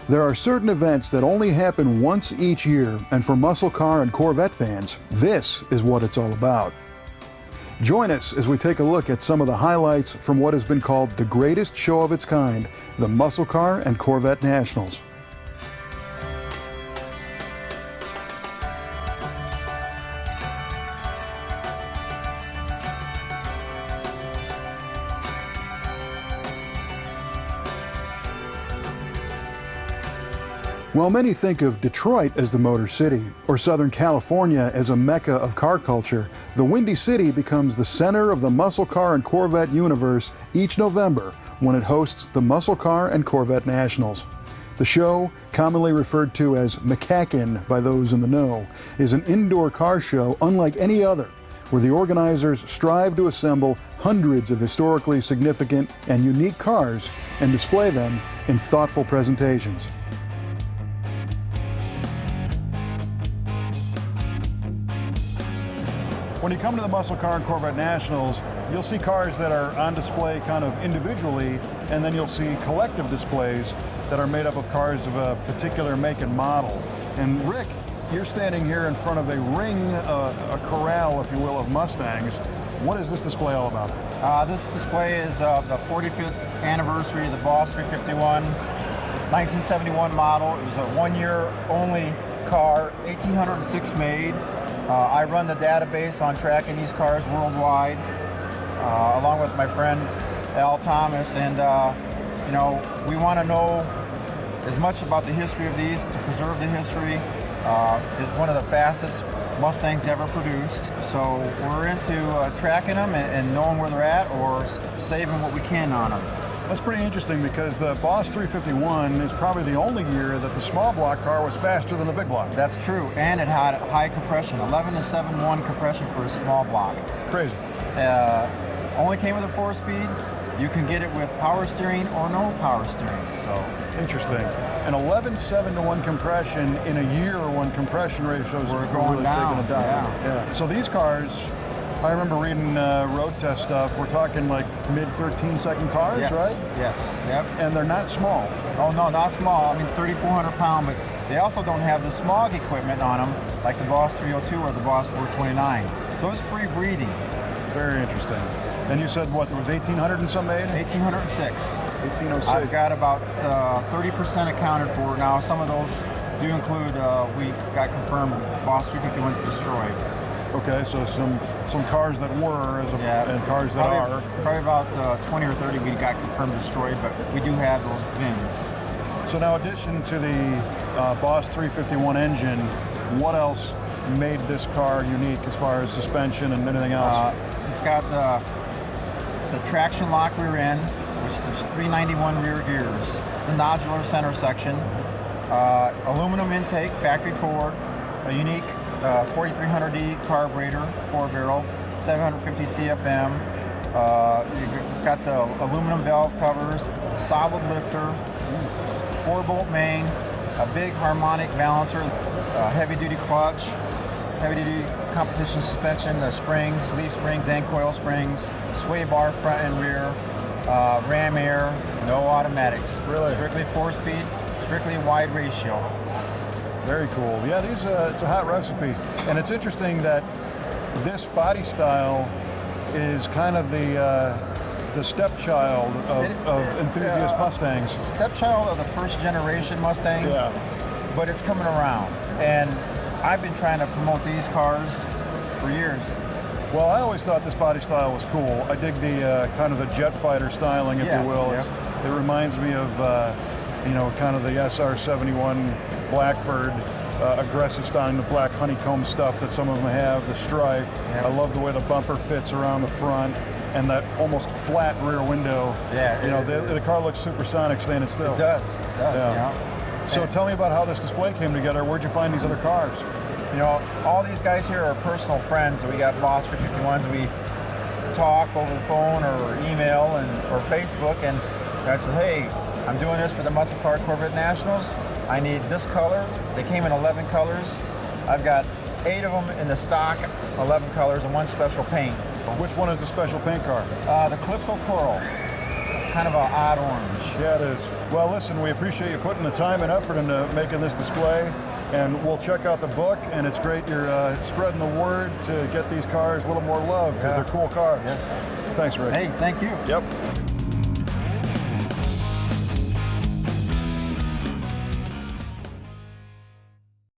There are certain events that only happen once each year, and for muscle car and Corvette fans, this is what it's all about. Join us as we take a look at some of the highlights from what has been called the greatest show of its kind, the Muscle Car and Corvette Nationals. While many think of Detroit as the Motor City, or Southern California as a mecca of car culture, the Windy City becomes the center of the muscle car and Corvette universe each November when it hosts the Muscle Car and Corvette Nationals. The show, commonly referred to as MCACN by those in the know, is an indoor car show unlike any other, where the organizers strive to assemble hundreds of historically significant and unique cars and display them in thoughtful presentations. When you come to the Muscle Car and Corvette Nationals, you'll see cars that are on display kind of individually, and then you'll see collective displays that are made up of cars of a particular make and model. And Rick, you're standing here in front of a ring, a corral, if you will, of Mustangs. What is this display all about? This display is of the 45th anniversary of the Boss 351, 1971 model. It was a one-year only car, 1806 made. I run the database on tracking these cars worldwide, along with my friend Al Thomas, and you know, we want to know as much about the history of these to preserve the history. Is one of the fastest Mustangs ever produced, so we're into tracking them and knowing where they're at, or saving what we can on them. That's pretty interesting because the Boss 351 is probably the only year that the small block car was faster than the big block. That's true, and it had high compression, 11 to 7.1 compression for a small block. Crazy. Only came with a 4-speed. You can get it with power steering or no power steering. So interesting. An 11.7 to 1 compression in a year when compression ratios were really down. Taking a dive. Yeah. So these cars, I remember reading road test stuff. We're talking like mid 13-second cars, yes. right? Yes. Yep. And they're not small. Oh no, not small. I mean, 3,400 pound, but they also don't have the smog equipment on them like the Boss 302 or the Boss 429. So it's free breathing. Very interesting. And you said what? There was 1,800 and some made? 1,806. 1,806. I've got about 30% accounted for now. Some of those do include. We got confirmed Boss 351s destroyed. Okay, so some cars that were and cars that are. Probably about 20 or 30 we got confirmed destroyed, but we do have those VINs. So now, in addition to the Boss 351 engine, what else made this car unique as far as suspension and anything else? It's got the traction lock rear end, which is 391 rear gears. It's the nodular center section, aluminum intake, factory forward, a unique 4300D carburetor, 4-barrel, 750 CFM. You got the aluminum valve covers, solid lifter, 4-bolt main, a big harmonic balancer, heavy-duty clutch, heavy-duty competition suspension, the springs, leaf springs and coil springs, sway bar front and rear, ram air, no automatics. Really? Strictly 4-speed, strictly wide ratio. Very cool. Yeah, it's a hot recipe. And it's interesting that this body style is kind of the stepchild of enthusiast Mustangs. Stepchild of the first generation Mustang, yeah. But it's coming around. And I've been trying to promote these cars for years. Well, I always thought this body style was cool. I dig the kind of the jet fighter styling, if you will. Yeah. It reminds me of kind of the SR-71 Blackbird, aggressive styling, the black honeycomb stuff that some of them have, the stripe. Yeah. I love the way the bumper fits around the front and that almost flat rear window. Yeah. The car looks supersonic standing still. It does. Yeah. So tell me about how this display came together. Where'd you find these other cars? You know, all these guys here are personal friends. We got Boss 351s. We talk over the phone or email or Facebook, and I says, hey, I'm doing this for the Muscle Car Corvette Nationals. I need this color. They came in 11 colors. I've got 8 of them in the stock, 11 colors, and 1 special paint. Which one is the special paint car? The Calypso Coral. kind of an odd orange. Yeah, it is. Well, listen, we appreciate you putting the time and effort into making this display, and we'll check out the book, and it's great you're spreading the word to get these cars a little more love, because they're cool cars. Yes. Thanks, Rick. Hey, thank you. Yep.